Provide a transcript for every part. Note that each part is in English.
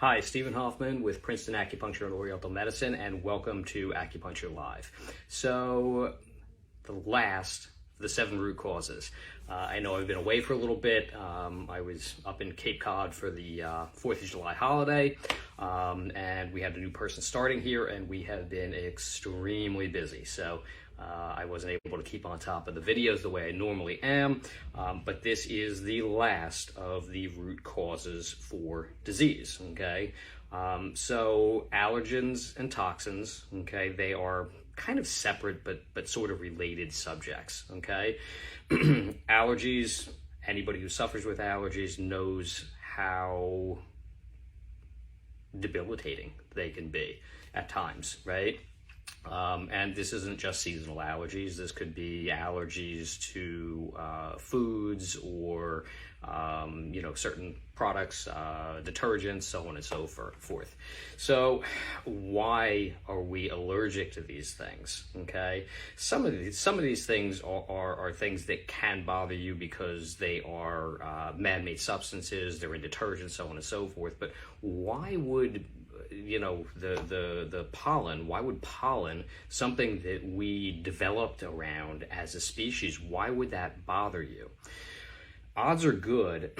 Hi, Stephen Hoffman with Princeton Acupuncture and Oriental Medicine, and welcome to Acupuncture Live. So, the 7 root causes. I know I've been away for a little bit. I was up in Cape Cod for the 4th of July holiday, and we had a new person starting here, and we have been extremely busy. So I wasn't able to keep on top of the videos the way I normally am, but this is the last of the root causes for disease, okay? So allergens and toxins, okay, they are kind of separate but sort of related subjects, okay? Allergies, anybody who suffers with allergies knows how debilitating they can be at times, right? And this isn't just seasonal allergies. This could be allergies to foods or, certain products, detergents, so on and so forth. So why are we allergic to these things? Okay, some of these things are things that can bother you because they are man-made substances, they're in detergents, so on and so forth. But why would the pollen, why would pollen, something that we developed around as a species, why would that bother you? Odds are good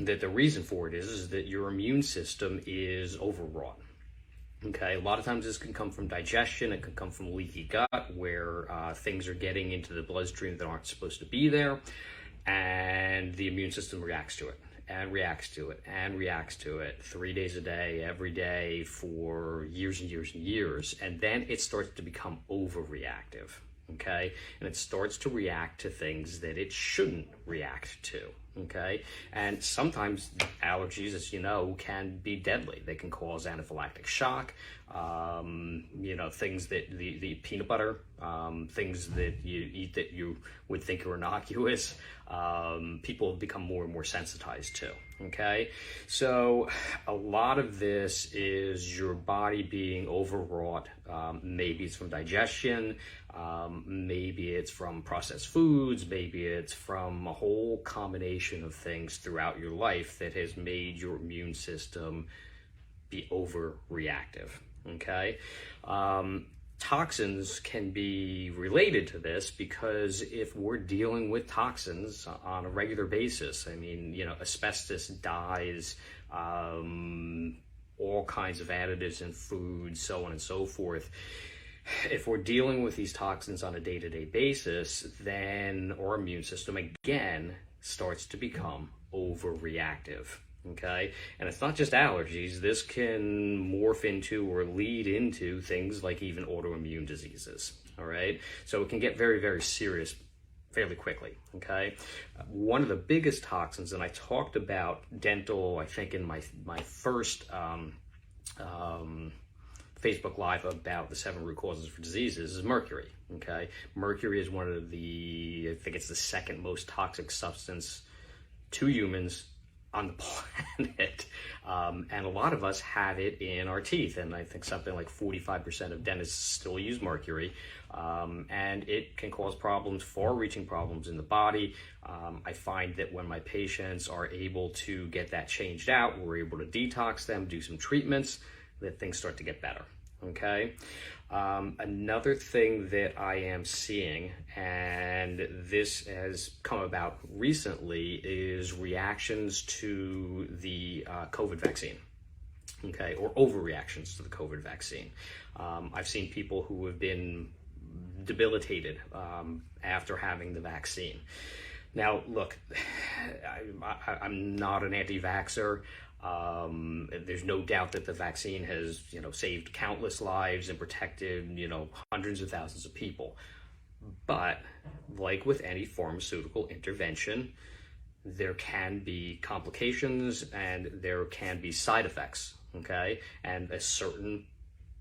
that the reason for it is that your immune system is overwrought. Okay, a lot of times this can come from digestion, it can come from leaky gut, where things are getting into the bloodstream that aren't supposed to be there, and the immune system reacts to it. And reacts to it, and reacts to it 3 days a day, every day for years and years and years. And then it starts to become overreactive, okay? And it starts to react to things that it shouldn't react to, okay? And sometimes allergies, as you know, can be deadly. They can cause anaphylactic shock, things that the peanut butter, things that you eat that you would think are innocuous, people have become more and more sensitized to, okay? So a lot of this is your body being overwrought. Maybe it's from digestion, maybe it's from processed foods, maybe it's from a whole combination of things throughout your life that has made your immune system be overreactive, okay? Toxins can be related to this because if we're dealing with toxins on a regular basis, I mean, asbestos, dyes, all kinds of additives in food, so on and so forth. If we're dealing with these toxins on a day-to-day basis, then our immune system again starts to become overreactive. Okay, and it's not just allergies. This can morph into or lead into things like even autoimmune diseases. All right, so it can get very, very serious fairly quickly. Okay, one of the biggest toxins, and I talked about dental, I think in my first Facebook Live about the 7 root causes for diseases, is mercury. Okay, mercury is one of I think it's the second most toxic substance to humans on the planet, and a lot of us have it in our teeth, and I think something like 45% of dentists still use mercury, and it can cause problems, far-reaching problems in the body. I find that when my patients are able to get that changed out, we're able to detox them, do some treatments, that things start to get better, okay? Another thing that I am seeing, and this has come about recently, is reactions to the COVID vaccine, okay, or overreactions to the COVID vaccine. I've seen people who have been debilitated after having the vaccine. Now, look, I'm not an anti-vaxxer. There's no doubt that the vaccine has, saved countless lives and protected, hundreds of thousands of people. But like with any pharmaceutical intervention, there can be complications and there can be side effects, okay? And a certain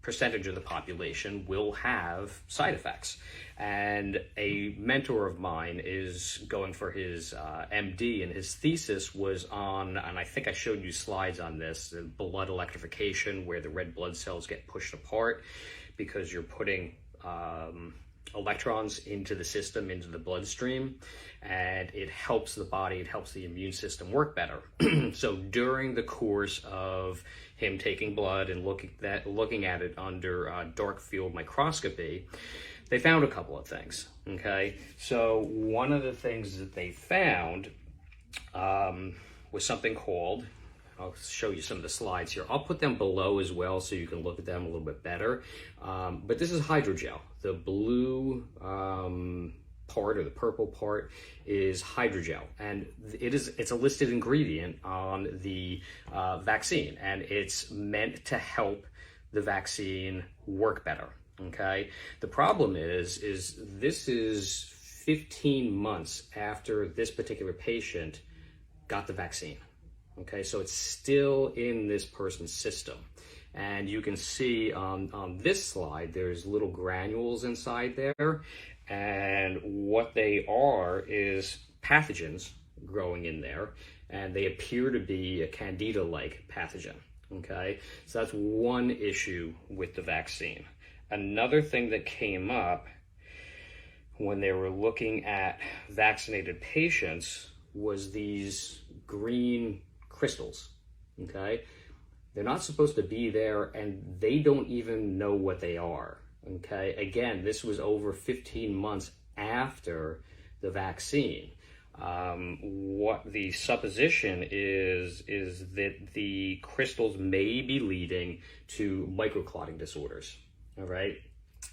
percentage of the population will have side effects. And a mentor of mine is going for his MD, and his thesis was on, and I think I showed you slides on this, blood electrification, where the red blood cells get pushed apart because you're putting electrons into the system, into the bloodstream, and it helps the body, it helps the immune system work better. So during the course of him taking blood and looking at it under dark field microscopy, they found a couple of things, okay? So one of the things that they found was something called, I'll show you some of the slides here. I'll put them below as well so you can look at them a little bit better. But this is hydrogel. The blue part, or the purple part, is hydrogel, and it's a listed ingredient on the vaccine, and it's meant to help the vaccine work better. Okay. The problem is this is 15 months after this particular patient got the vaccine. Okay, so it's still in this person's system. And you can see on this slide, there's little granules inside there. And what they are is pathogens growing in there. And they appear to be a candida-like pathogen. Okay, so that's one issue with the vaccine. Another thing that came up when they were looking at vaccinated patients was these green crystals, okay? They're not supposed to be there, and they don't even know what they are, okay? Again, this was over 15 months after the vaccine. What the supposition is that the crystals may be leading to microclotting disorders, all right?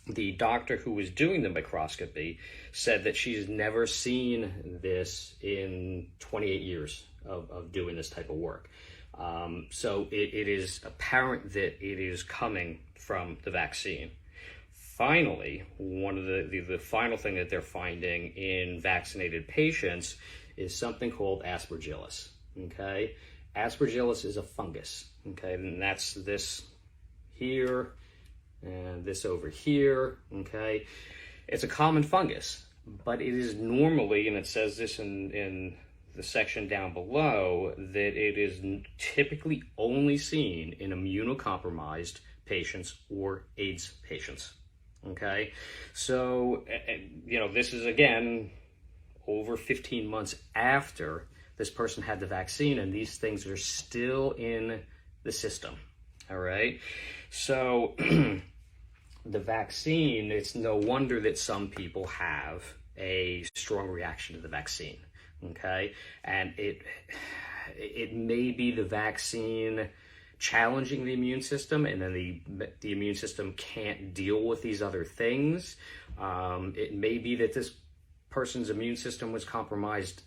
The doctor who was doing the microscopy said that she's never seen this in 28 years of doing this type of work. So it is apparent that it is coming from the vaccine. Finally, one of the final thing that they're finding in vaccinated patients is something called Aspergillus, okay? Aspergillus is a fungus, okay? And that's this here and this over here, okay? It's a common fungus, but it is normally, and it says this in the section down below, that it is typically only seen in immunocompromised patients or AIDS patients, okay? So, you know, this is, again, over 15 months after this person had the vaccine, and these things are still in the system, all right? So the vaccine, it's no wonder that some people have a strong reaction to the vaccine, okay? And it may be the vaccine challenging the immune system, and then the immune system can't deal with these other things. It may be that this person's immune system was compromised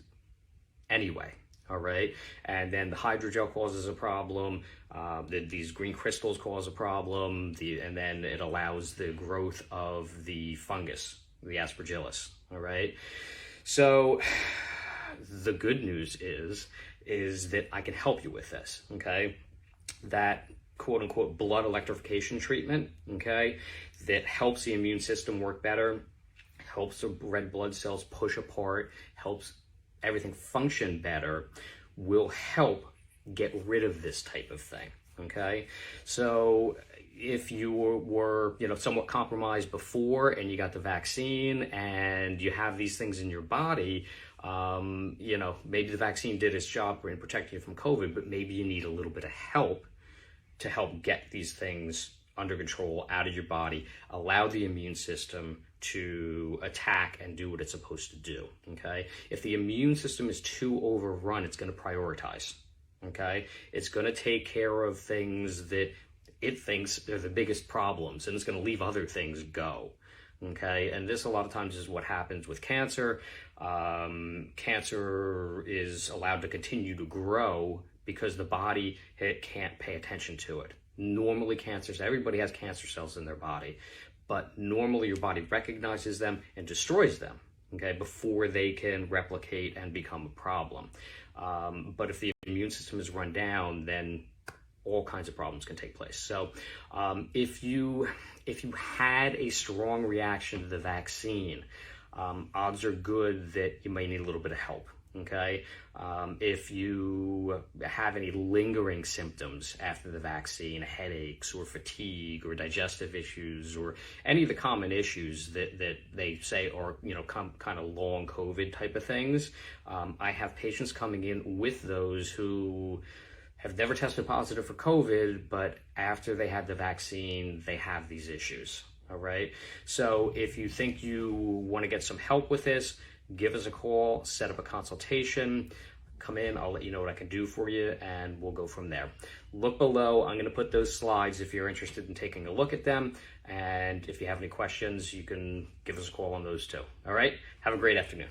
anyway, all right? And then the hydrogel causes a problem, these green crystals cause a problem, and then it allows the growth of the fungus, the Aspergillus, all right? So the good news is that I can help you with this, okay? That quote unquote blood electrification treatment, okay, that helps the immune system work better, helps the red blood cells push apart, helps everything function better, will help get rid of this type of thing, okay? So if you were you know, somewhat compromised before and you got the vaccine and you have these things in your body, you know, maybe the vaccine did its job in protecting you from COVID, but maybe you need a little bit of help to help get these things under control, out of your body, allow the immune system to attack and do what it's supposed to do, okay? If the immune system is too overrun, it's going to prioritize, okay? It's going to take care of things that it thinks are the biggest problems, and it's going to leave other things go, okay? And this a lot of times is what happens with cancer. Cancer is allowed to continue to grow because the body can't pay attention to it. Normally everybody has cancer cells in their body, but normally your body recognizes them and destroys them, okay, before they can replicate and become a problem. But if the immune system is run down, then all kinds of problems can take place. So if you had a strong reaction to the vaccine, odds are good that you may need a little bit of help, Okay, if you have any lingering symptoms after the vaccine, headaches or fatigue or digestive issues or any of the common issues that they say are, kind of long COVID type of things, I have patients coming in with those who have never tested positive for COVID, but after they had the vaccine, they have these issues. All right. So if you think you want to get some help with this, give us a call, set up a consultation, come in, I'll let you know what I can do for you, and we'll go from there. Look below, I'm going to put those slides if you're interested in taking a look at them, and if you have any questions, you can give us a call on those too. All right? Have a great afternoon.